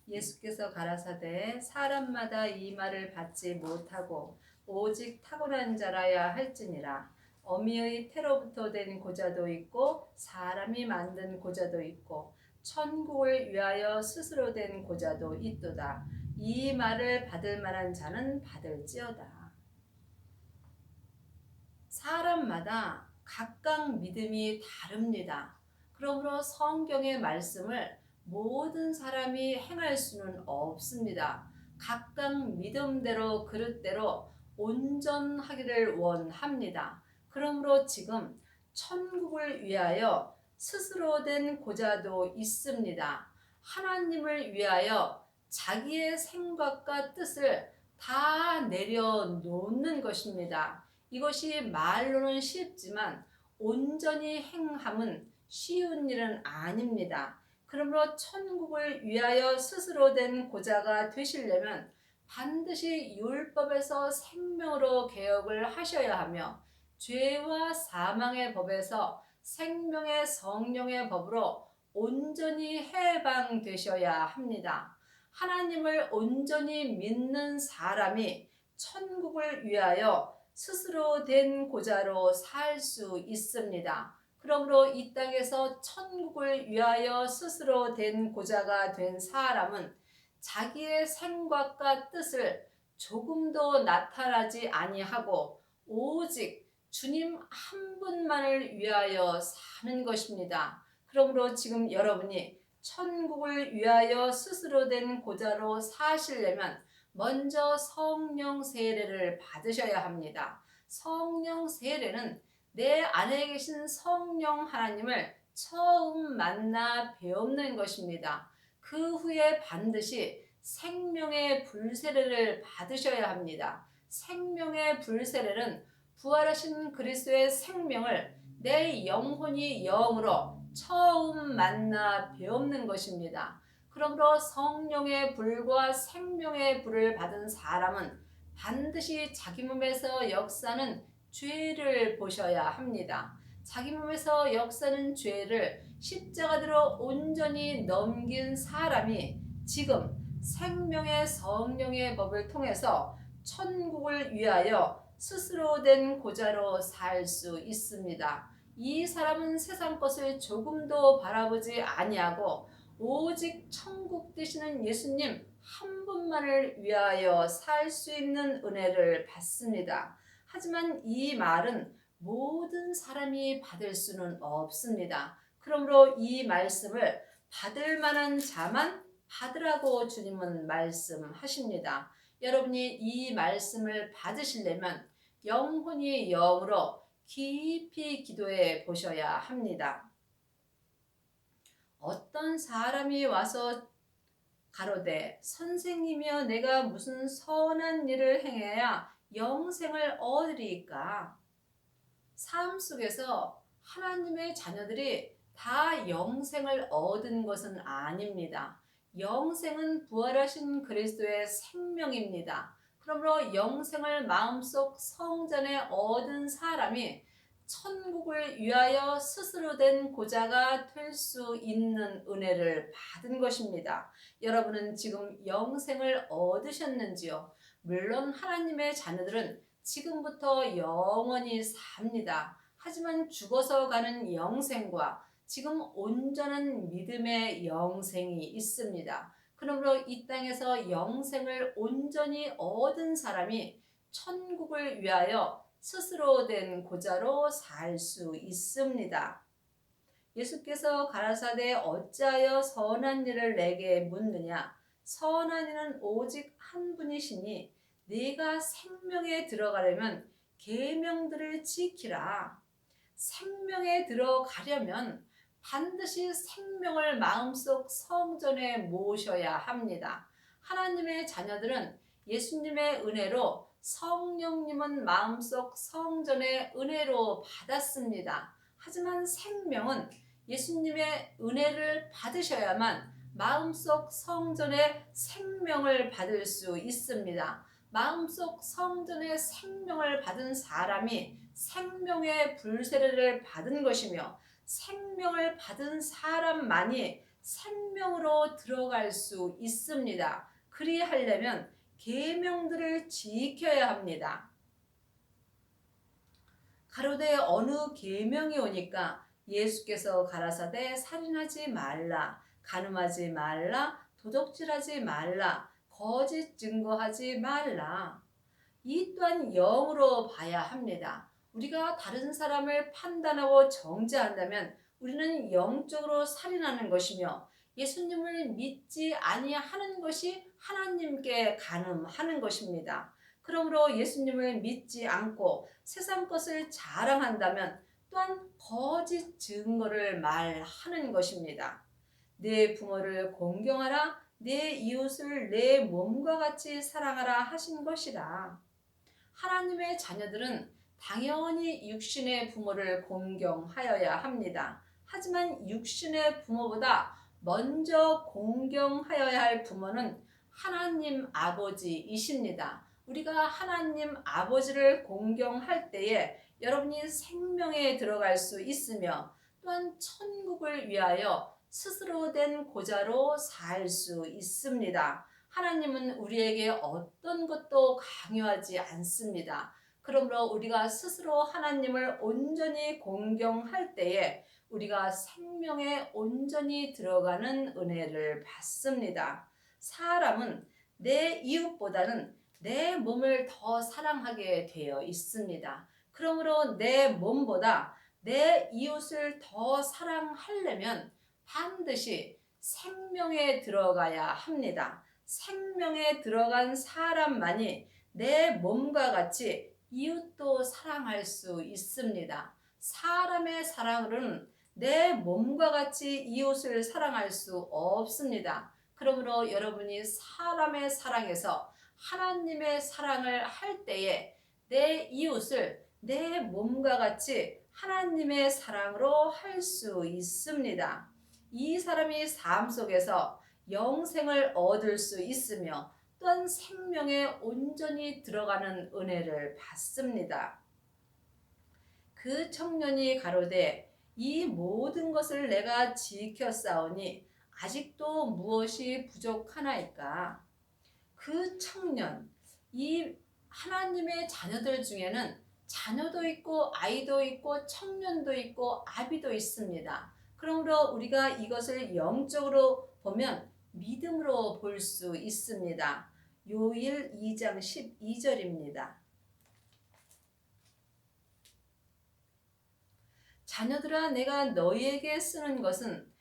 예수께서 가라사대 사람마다 이 말을 받지 못하고 오직 타고난 자라야 할지니라. 어미의 태로부터 된 고자도 있고 사람이 만든 고자도 있고 천국을 위하여 스스로 된 고자도 있도다. 이 말을 받을 만한 자는 받을지어다. 사람마다 각각 믿음이 다릅니다. 그러므로 성경의 말씀을 모든 사람이 행할 수는 없습니다. 각각 믿음대로 그릇대로 온전하기를 원합니다. 그러므로 지금 천국을 위하여 스스로 된 고자도 있습니다. 하나님을 위하여 자기의 생각과 뜻을 다 내려놓는 것입니다. 이것이 말로는 쉽지만 온전히 행함은 쉬운 일은 아닙니다. 그러므로 천국을 위하여 스스로 된 고자가 되시려면 반드시 율법에서 생명으로 개혁을 하셔야 하며 죄와 사망의 법에서 생명의 성령의 법으로 온전히 해방되셔야 합니다. 하나님을 온전히 믿는 사람이 천국을 위하여 스스로 된 고자로 살 수 있습니다. 그러므로 이 땅에서 천국을 위하여 스스로 된 고자가 된 사람은 자기의 생각과 뜻을 조금도 나타나지 아니하고 오직 주님 한 분만을 위하여 사는 것입니다. 그러므로 지금 여러분이 천국을 위하여 스스로 된 고자로 사시려면 먼저 성령 세례를 받으셔야 합니다. 성령 세례는 내 안에 계신 성령 하나님을 처음 만나 배우는 것입니다. 그 후에 반드시 생명의 불세례를 받으셔야 합니다. 생명의 불세례는 부활하신 그리스도의 생명을 내 영혼이 영으로 처음 만나 배우는 것입니다. 그러므로 성령의 불과 생명의 불을 받은 사람은 반드시 자기 몸에서 역사는 죄를 보셔야 합니다. 자기 몸에서 역사는 죄를 십자가대로 온전히 넘긴 사람이 지금 생명의 성령의 법을 통해서 천국을 위하여 스스로 된 고자로 살 수 있습니다. 이 사람은 세상 것을 조금도 바라보지 아니하고 오직 천국 되시는 예수님 한 분만을 위하여 살 수 있는 은혜를 받습니다. 하지만 이 말은 모든 사람이 받을 수는 없습니다. 그러므로 이 말씀을 받을 만한 자만 받으라고 주님은 말씀하십니다. 여러분이 이 말씀을 받으시려면 영혼이 영으로 깊이 기도해 보셔야 합니다. 어떤 사람이 와서 가로되 선생님이여 내가 무슨 선한 일을 행해야 영생을 얻으리이까? 삶 속에서 하나님의 자녀들이 다 영생을 얻은 것은 아닙니다. 영생은 부활하신 그리스도의 생명입니다. 그러므로 영생을 마음속 성전에 얻은 사람이 천국을 위하여 스스로 된 고자가 될 수 있는 은혜를 받은 것입니다. 여러분은 지금 영생을 얻으셨는지요? 물론 하나님의 자녀들은 지금부터 영원히 삽니다. 하지만 죽어서 가는 영생과 지금 온전한 믿음의 영생이 있습니다. 그러므로 이 땅에서 영생을 온전히 얻은 사람이 천국을 위하여 스스로 된 고자로 살 수 있습니다. 예수께서 가라사대 어찌하여 선한 일을 내게 묻느냐? 선한 이는 오직 한 분이시니 네가 생명에 들어가려면 계명들을 지키라. 생명에 들어가려면 반드시 생명을 마음속 성전에 모셔야 합니다. 하나님의 자녀들은 예수님의 은혜로 성령님은 마음속 성전의 은혜로 받았습니다. 하지만 생명은 예수님의 은혜를 받으셔야만 마음속 성전의 생명을 받을 수 있습니다. 마음속 성전의 생명을 받은 사람이 생명의 불세례를 받은 것이며 생명을 받은 사람만이 생명으로 들어갈 수 있습니다. 그리하려면 계명들을 지켜야 합니다. 가로되 어느 계명이 오니까 예수께서 가라사대 살인하지 말라, 간음하지 말라, 도적질하지 말라, 거짓 증거하지 말라. 이 또한 영으로 봐야 합니다. 우리가 다른 사람을 판단하고 정죄한다면 우리는 영적으로 살인하는 것이며 예수님을 믿지 아니하는 것이 하나님께 간음하는 것입니다. 그러므로 예수님을 믿지 않고 세상 것을 자랑한다면 또한 거짓 증거를 말하는 것입니다. 내 부모를 공경하라, 내 이웃을 내 몸과 같이 사랑하라 하신 것이라. 하나님의 자녀들은 당연히 육신의 부모를 공경하여야 합니다. 하지만 육신의 부모보다 먼저 공경하여야 할 부모는 하나님 아버지이십니다. 우리가 하나님 아버지를 공경할 때에 여러분이 생명에 들어갈 수 있으며 또한 천국을 위하여 스스로 된 고자로 살 수 있습니다. 하나님은 우리에게 어떤 것도 강요하지 않습니다. 그러므로 우리가 스스로 하나님을 온전히 공경할 때에 우리가 생명에 온전히 들어가는 은혜를 받습니다. 사람은 내 이웃보다는 내 몸을 더 사랑하게 되어 있습니다. 그러므로 내 몸보다 내 이웃을 더 사랑하려면 반드시 생명에 들어가야 합니다. 생명에 들어간 사람만이 내 몸과 같이 이웃도 사랑할 수 있습니다. 사람의 사랑으로는 내 몸과 같이 이웃을 사랑할 수 없습니다. 그러므로 여러분이 사람의 사랑에서 하나님의 사랑을 할 때에 내 이웃을 내 몸과 같이 하나님의 사랑으로 할 수 있습니다. 이 사람이 삶 속에서 영생을 얻을 수 있으며 또한 생명에 온전히 들어가는 은혜를 받습니다. 그 청년이 가로되 이 모든 것을 내가 지켰사오니 아직도 무엇이 부족하나이까. 그 청년, 이 하나님의 자녀들 중에는 자녀도 있고 아이도 있고 청년도 있고 아비도 있습니다. 그러므로 우리가 이것을 영적으로 보면 믿음으로 볼 수 있습니다. 요일 2장 12절입니다. 자녀들아 내가 너희에게 쓰는 것은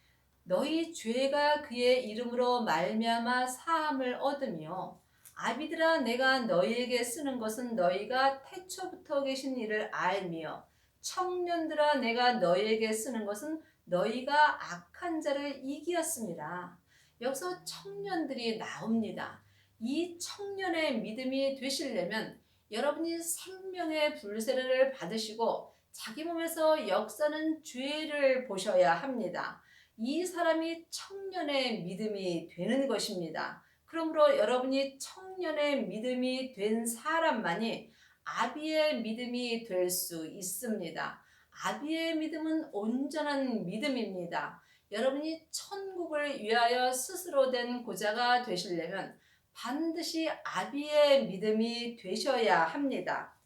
너희 죄가 그의 이름으로 말미암아 사함을 얻으며 아비들아 내가 너희에게 쓰는 것은 너희가 태초부터 계신 이를 알며 청년들아 내가 너희에게 쓰는 것은 너희가 악한 자를 이기었습니다. 여기서 청년들이 나옵니다. 이 청년의 믿음이 되시려면 여러분이 생명의 불세례를 받으시고 자기 몸에서 역사는 죄를 보셔야 합니다. 이 사람이 청년의 믿음이 되는 것입니다. 그러므로 여러분이 청년의 믿음이 된 사람만이 아비의 믿음이 될 수 있습니다. 아비의 믿음은 온전한 믿음입니다. 여러분이 천국을 위하여 스스로 된 고자가 되시려면 반드시 아비의 믿음이 되셔야 합니다.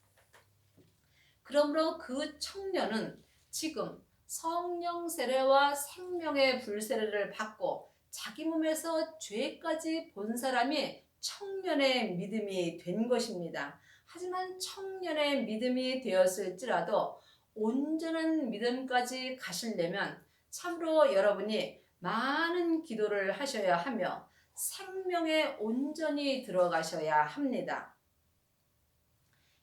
그러므로 그 청년은 지금 성령 세례와 생명의 불세례를 받고 자기 몸에서 죄까지 본 사람이 청년의 믿음이 된 것입니다. 하지만 청년의 믿음이 되었을지라도 온전한 믿음까지 가시려면 참으로 여러분이 많은 기도를 하셔야 하며 생명에 온전히 들어가셔야 합니다.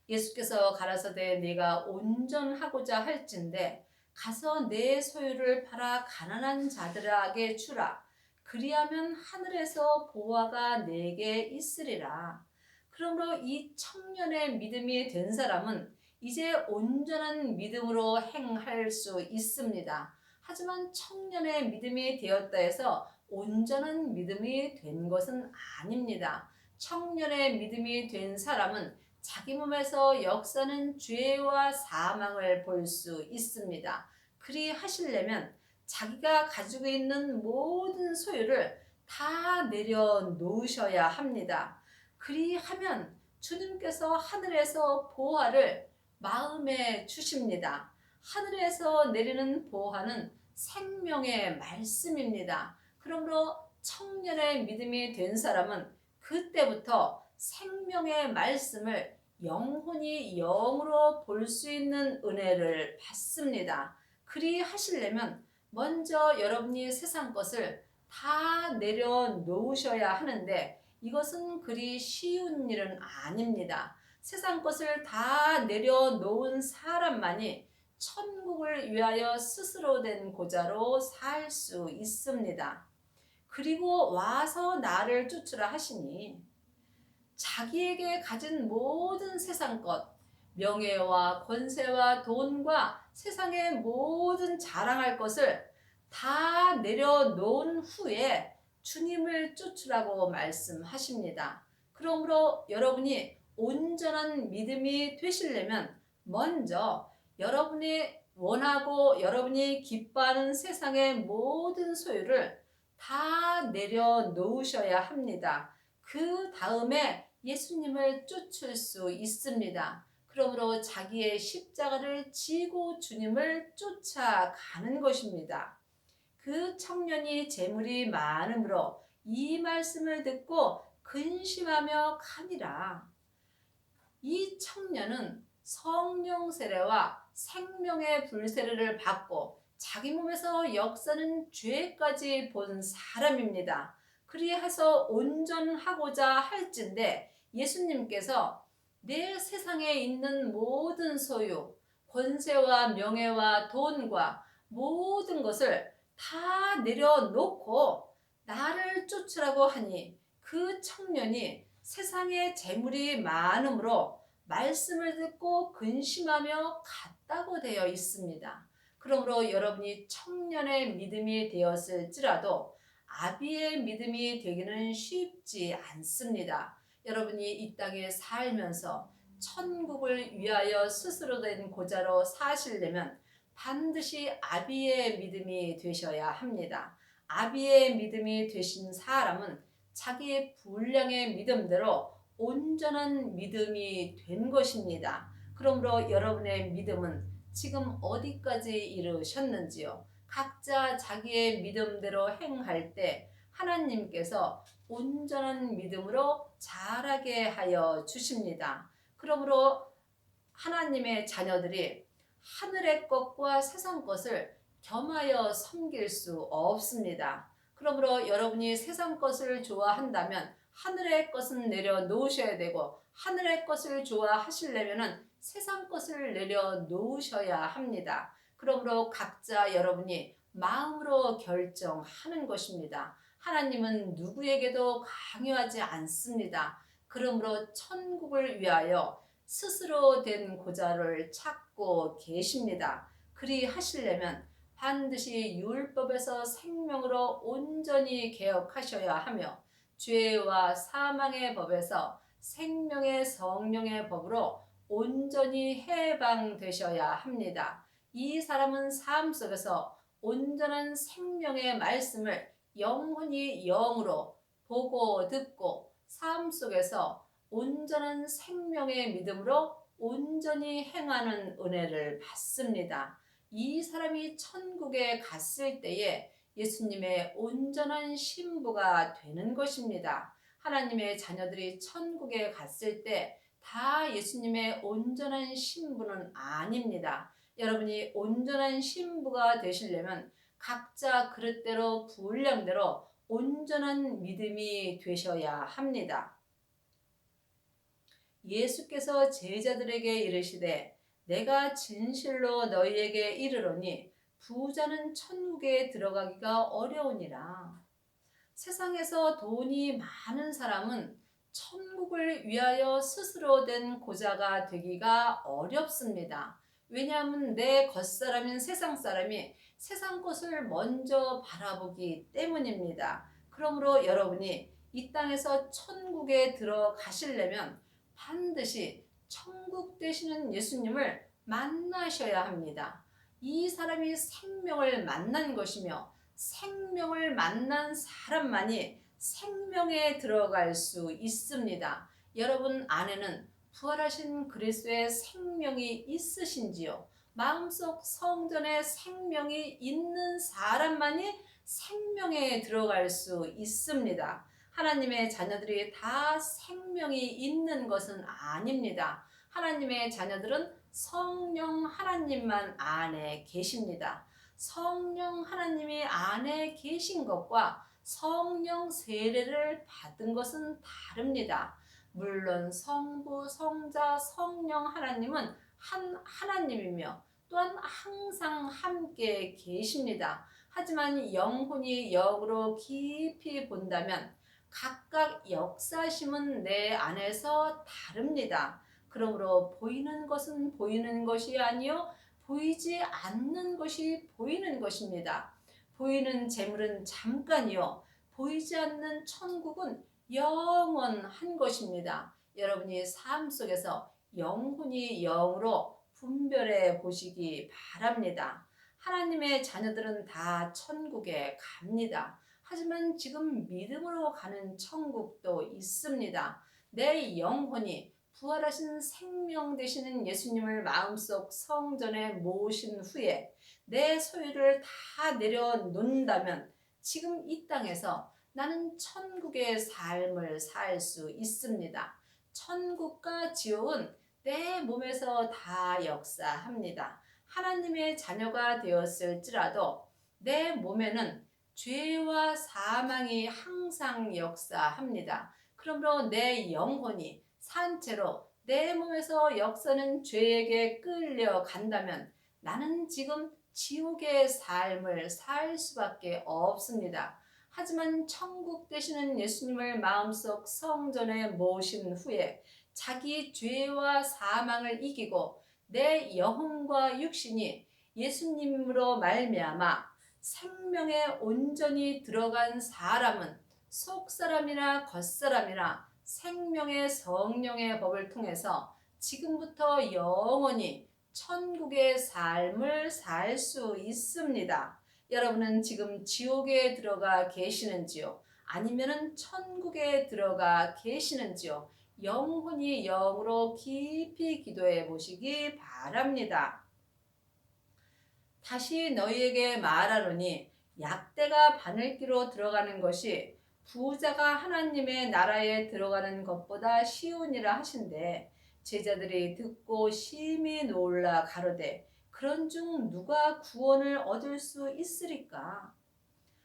예수께서 가라사대 네가 온전하고자 할진대 가서 내 소유를 팔아 가난한 자들에게 주라. 그리하면 하늘에서 보화가 내게 있으리라. 그러므로 이 청년의 믿음이 된 사람은 이제 온전한 믿음으로 행할 수 있습니다. 하지만 청년의 믿음이 되었다 해서 온전한 믿음이 된 것은 아닙니다. 청년의 믿음이 된 사람은 자기 몸에서 역사는 죄와 사망을 볼 수 있습니다. 그리 하시려면 자기가 가지고 있는 모든 소유를 다 내려놓으셔야 합니다. 그리하면 주님께서 하늘에서 보화를 마음에 주십니다. 하늘에서 내리는 보화는 생명의 말씀입니다. 그러므로 청년의 믿음이 된 사람은 그때부터 생명의 말씀을 영혼이 영으로 볼 수 있는 은혜를 받습니다. 그리하시려면 먼저 여러분이 세상 것을 다 내려놓으셔야 하는데 이것은 그리 쉬운 일은 아닙니다. 세상 것을 다 내려놓은 사람만이 천국을 위하여 스스로 된 고자로 살 수 있습니다. 그리고 와서 나를 쫓으라 하시니 자기에게 가진 모든 세상 것, 명예와 권세와 돈과 세상의 모든 자랑할 것을 다 내려놓은 후에 주님을 쫓으라고 말씀하십니다. 그러므로 여러분이 온전한 믿음이 되시려면 먼저 여러분이 원하고 여러분이 기뻐하는 세상의 모든 소유를 다 내려놓으셔야 합니다. 그 다음에 예수님을 쫓을 수 있습니다. 그러므로 자기의 십자가를 지고 주님을 쫓아가는 것입니다. 그 청년이 재물이 많으므로 이 말씀을 듣고 근심하며 가니라. 이 청년은 성령 세례와 생명의 불세례를 받고 자기 몸에서 역사는 죄까지 본 사람입니다. 그리해서 온전하고자 할진대 예수님께서 내 세상에 있는 모든 소유, 권세와 명예와 돈과 모든 것을 다 내려놓고 나를 쫓으라고 하니 그 청년이 세상에 재물이 많으므로 말씀을 듣고 근심하며 갔다고 되어 있습니다. 그러므로 여러분이 청년의 믿음이 되었을지라도 아비의 믿음이 되기는 쉽지 않습니다. 여러분이 이 땅에 살면서 천국을 위하여 스스로 된 고자로 사시려면 반드시 아비의 믿음이 되셔야 합니다. 아비의 믿음이 되신 사람은 자기의 분량의 믿음대로 온전한 믿음이 된 것입니다. 그러므로 여러분의 믿음은 지금 어디까지 이르셨는지요? 각자 자기의 믿음대로 행할 때 하나님께서 온전한 믿음으로 자라게 하여 주십니다. 그러므로 하나님의 자녀들이 하늘의 것과 세상 것을 겸하여 섬길 수 없습니다. 그러므로 여러분이 세상 것을 좋아한다면 하늘의 것은 내려놓으셔야 되고 하늘의 것을 좋아하시려면 세상 것을 내려놓으셔야 합니다. 그러므로 각자 여러분이 마음으로 결정하는 것입니다. 하나님은 누구에게도 강요하지 않습니다. 그러므로 천국을 위하여 스스로 된 고자를 찾고 계십니다. 그리하시려면 반드시 율법에서 생명으로 온전히 개혁하셔야 하며 죄와 사망의 법에서 생명의 성령의 법으로 온전히 해방되셔야 합니다. 이 사람은 삶 속에서 온전한 생명의 말씀을 영혼이 영으로 보고 듣고 삶 속에서 온전한 생명의 믿음으로 온전히 행하는 은혜를 받습니다. 이 사람이 천국에 갔을 때에 예수님의 온전한 신부가 되는 것입니다. 하나님의 자녀들이 천국에 갔을 때 다 예수님의 온전한 신부는 아닙니다. 여러분이 온전한 신부가 되시려면 각자 그릇대로 분량대로 온전한 믿음이 되셔야 합니다. 예수께서 제자들에게 이르시되 내가 진실로 너희에게 이르노니 부자는 천국에 들어가기가 어려우니라. 세상에서 돈이 많은 사람은 천국을 위하여 스스로 된 고자가 되기가 어렵습니다. 왜냐하면 내 겉사람인 세상 사람이 세상 것을 먼저 바라보기 때문입니다. 그러므로 여러분이 이 땅에서 천국에 들어가시려면 반드시 천국 되시는 예수님을 만나셔야 합니다. 이 사람이 생명을 만난 것이며 생명을 만난 사람만이 생명에 들어갈 수 있습니다. 여러분 안에는 부활하신 그리스도의 생명이 있으신지요? 마음속 성전에 생명이 있는 사람만이 생명에 들어갈 수 있습니다. 하나님의 자녀들이 다 생명이 있는 것은 아닙니다. 하나님의 자녀들은 성령 하나님만 안에 계십니다. 성령 하나님이 안에 계신 것과 성령 세례를 받은 것은 다릅니다. 물론 성부, 성자, 성령 하나님은 한 하나님이며 또한 항상 함께 계십니다. 하지만 영혼이 영으로 깊이 본다면 각각 역사심은 내 안에서 다릅니다. 그러므로 보이는 것은 보이는 것이 아니요 보이지 않는 것이 보이는 것입니다. 보이는 재물은 잠깐이요 보이지 않는 천국은 영원한 것입니다. 여러분이 삶 속에서 영혼이 영으로 분별해 보시기 바랍니다. 하나님의 자녀들은 다 천국에 갑니다. 하지만 지금 믿음으로 가는 천국도 있습니다. 내 영혼이 부활하신 생명 되시는 예수님을 마음속 성전에 모신 후에 내 소유를 다 내려놓는다면 지금 이 땅에서 나는 천국의 삶을 살 수 있습니다. 천국과 지옥은 내 몸에서 다 역사합니다. 하나님의 자녀가 되었을지라도 내 몸에는 죄와 사망이 항상 역사합니다. 그러므로 내 영혼이 산채로 내 몸에서 역사는 죄에게 끌려간다면 나는 지금 지옥의 삶을 살 수밖에 없습니다. 하지만 천국 되시는 예수님을 마음속 성전에 모신 후에 자기 죄와 사망을 이기고 내 영혼과 육신이 예수님으로 말미암아 생명에 온전히 들어간 사람은 속사람이나 겉사람이나 생명의 성령의 법을 통해서 지금부터 영원히 천국의 삶을 살 수 있습니다. 여러분은 지금 지옥에 들어가 계시는지요? 아니면은 천국에 들어가 계시는지요? 영혼이 영으로 깊이 기도해 보시기 바랍니다. 다시 너희에게 말하노니 약대가 바늘기로 들어가는 것이 부자가 하나님의 나라에 들어가는 것보다 쉬우니라 하신대 제자들이 듣고 심히 놀라 가로되 그런 중 누가 구원을 얻을 수 있으리까?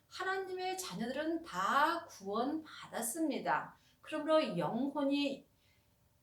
하나님의 자녀들은 다 구원 받았습니다. 그러므로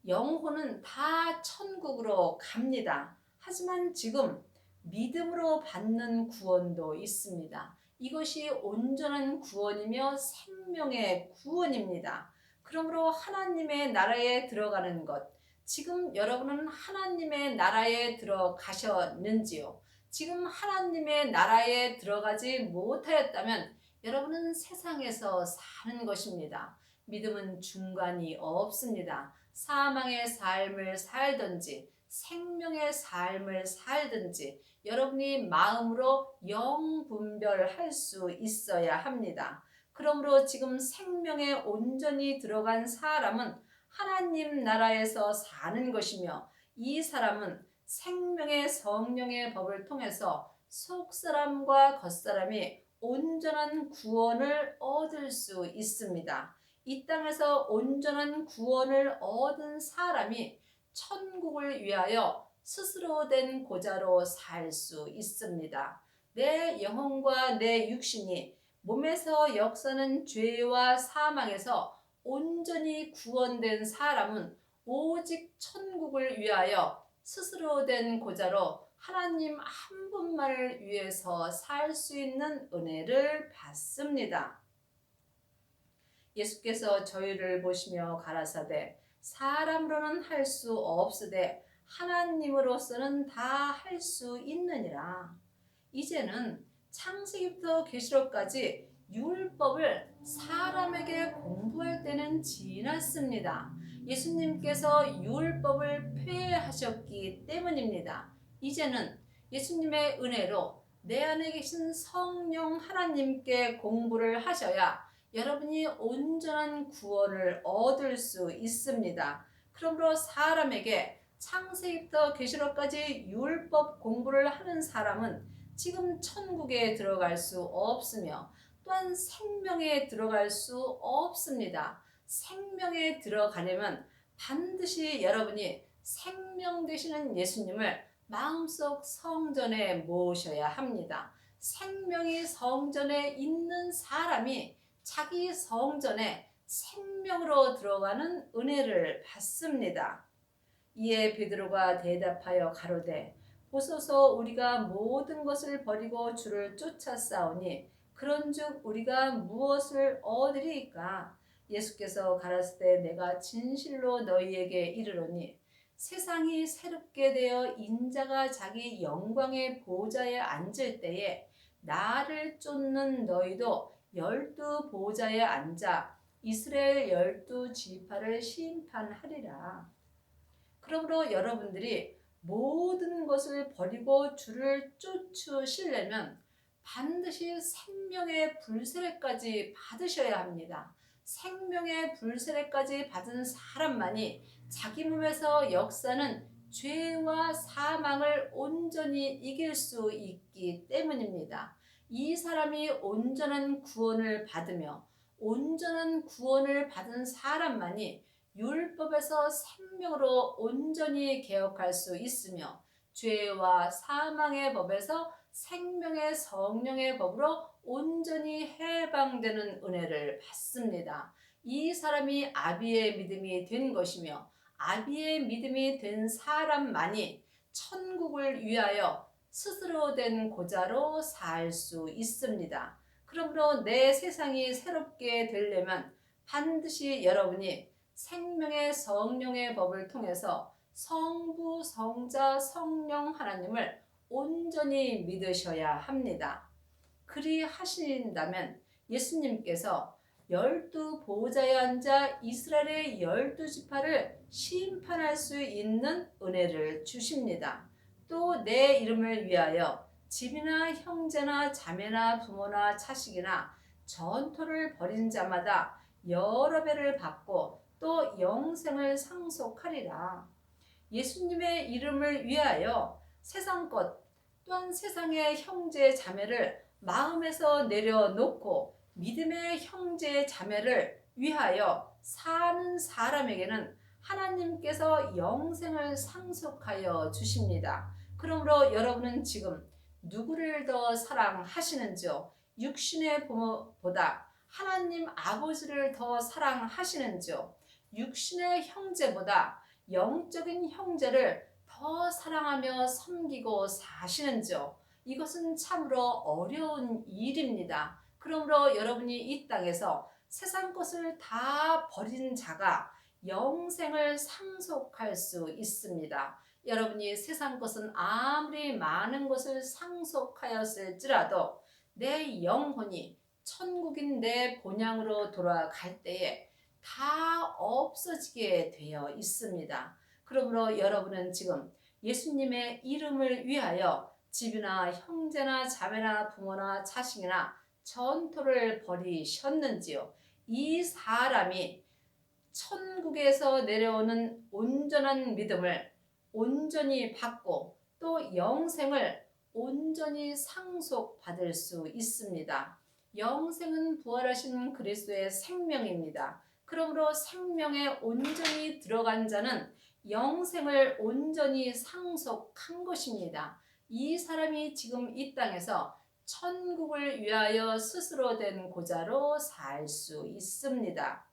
영혼은 다 천국으로 갑니다. 하지만 지금 믿음으로 받는 구원도 있습니다. 이것이 온전한 구원이며 생명의 구원입니다. 그러므로 하나님의 나라에 들어가는 것, 지금 여러분은 하나님의 나라에 들어가셨는지요? 지금 하나님의 나라에 들어가지 못하였다면 여러분은 세상에서 사는 것입니다. 믿음은 중간이 없습니다. 사망의 삶을 살든지 생명의 삶을 살든지 여러분이 마음으로 영분별할 수 있어야 합니다. 그러므로 지금 생명에 온전히 들어간 사람은 하나님 나라에서 사는 것이며 이 사람은 생명의 성령의 법을 통해서 속사람과 겉사람이 온전한 구원을 얻을 수 있습니다. 이 땅에서 온전한 구원을 얻은 사람이 천국을 위하여 스스로 된 고자로 살 수 있습니다. 내 영혼과 내 육신이 몸에서 역사는 죄와 사망에서 온전히 구원된 사람은 오직 천국을 위하여 스스로 된 고자로 하나님 한 분만을 위해서 살 수 있는 은혜를 받습니다. 예수께서 저희를 보시며 가라사대 사람으로는 할 수 없으되 하나님으로서는 다 할 수 있느니라. 이제는 창세기부터 계시록까지 율법을 사람에게 공부할 때는 지났습니다. 예수님께서 율법을 폐하셨기 때문입니다. 이제는 예수님의 은혜로 내 안에 계신 성령 하나님께 공부를 하셔야 여러분이 온전한 구원을 얻을 수 있습니다. 그러므로 사람에게 창세기부터 계시록까지 율법 공부를 하는 사람은 지금 천국에 들어갈 수 없으며 또한 생명에 들어갈 수 없습니다. 생명에 들어가려면 반드시 여러분이 생명 되시는 예수님을 마음속 성전에 모셔야 합니다. 생명이 성전에 있는 사람이 자기 성전에 생명으로 들어가는 은혜를 받습니다. 이에 베드로가 대답하여 가로되 보소서 우리가 모든 것을 버리고 주를 쫓아싸우니 그런즉 우리가 무엇을 얻으리이까? 예수께서 가라사대 내가 진실로 너희에게 이르노니 세상이 새롭게 되어 인자가 자기 영광의 보좌에 앉을 때에 나를 쫓는 너희도 12 보좌에 앉아 이스라엘 12 지파를 심판하리라. 그러므로 여러분들이 모든 것을 버리고 주를 쫓으시려면 반드시 생명의 불세례까지 받으셔야 합니다. 생명의 불세례까지 받은 사람만이 자기 몸에서 역사는 죄와 사망을 온전히 이길 수 있기 때문입니다. 이 사람이 온전한 구원을 받으며 온전한 구원을 받은 사람만이 율법에서 생명으로 온전히 개혁할 수 있으며 죄와 사망의 법에서 생명의 성령의 법으로 온전히 해방되는 은혜를 받습니다. 이 사람이 아비의 믿음이 된 것이며 아비의 믿음이 된 사람만이 천국을 위하여 스스로 된 고자로 살 수 있습니다. 그러므로 내 세상이 새롭게 되려면 반드시 여러분이 생명의 성령의 법을 통해서 성부, 성자, 성령 하나님을 온전히 믿으셔야 합니다. 그리 하신다면 예수님께서 12 보좌에 앉아 이스라엘의 12 지파를 심판할 수 있는 은혜를 주십니다. 또 내 이름을 위하여 집이나 형제나 자매나 부모나 자식이나 전토를 벌인 자마다 여러 배를 받고 또 영생을 상속하리라. 예수님의 이름을 위하여 세상 것 또한 세상의 형제 자매를 마음에서 내려놓고 믿음의 형제 자매를 위하여 사는 사람에게는 하나님께서 영생을 상속하여 주십니다. 그러므로 여러분은 지금 누구를 더 사랑하시는지요? 육신의 부모보다 하나님 아버지를 더 사랑하시는지요? 육신의 형제보다 영적인 형제를 더 사랑하며 섬기고 사시는지요? 이것은 참으로 어려운 일입니다. 그러므로 여러분이 이 땅에서 세상 것을 다 버린 자가 영생을 상속할 수 있습니다. 여러분이 세상 것은 아무리 많은 것을 상속하였을지라도 내 영혼이 천국인 내 본향으로 돌아갈 때에 다 없어지게 되어 있습니다. 그러므로 여러분은 지금 예수님의 이름을 위하여 집이나 형제나 자매나 부모나 자식이나 전토를 벌이셨는지요? 이 사람이 천국에서 내려오는 온전한 믿음을 온전히 받고 또 영생을 온전히 상속받을 수 있습니다. 영생은 부활하신 그리스도의 생명입니다. 그러므로 생명에 온전히 들어간 자는 영생을 온전히 상속한 것입니다. 이 사람이 지금 이 땅에서 천국을 위하여 스스로 된 고자로 살 수 있습니다.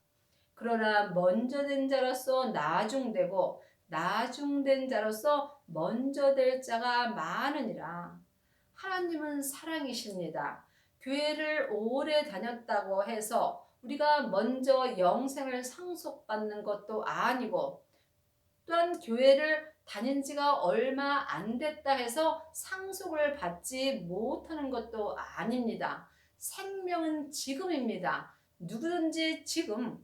그러나 먼저 된 자로서 나중되고 나중된 자로서 먼저 될 자가 많으니라. 하나님은 사랑이십니다. 교회를 오래 다녔다고 해서 우리가 먼저 영생을 상속받는 것도 아니고 또한 교회를 다닌 지가 얼마 안 됐다 해서 상속을 받지 못하는 것도 아닙니다. 생명은 지금입니다. 누구든지 지금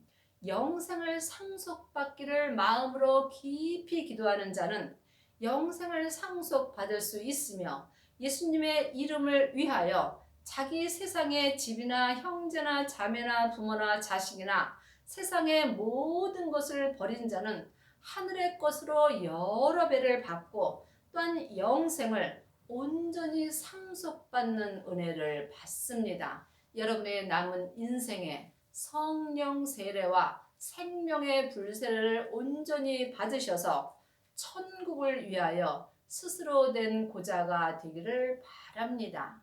영생을 상속받기를 마음으로 깊이 기도하는 자는 영생을 상속받을 수 있으며 예수님의 이름을 위하여 자기 세상의 집이나 형제나 자매나 부모나 자식이나 세상의 모든 것을 버린 자는 하늘의 것으로 여러 배를 받고 또한 영생을 온전히 상속받는 은혜를 받습니다. 여러분의 남은 인생에 성령 세례와 생명의 불세례를 온전히 받으셔서 천국을 위하여 스스로 된 고자가 되기를 바랍니다.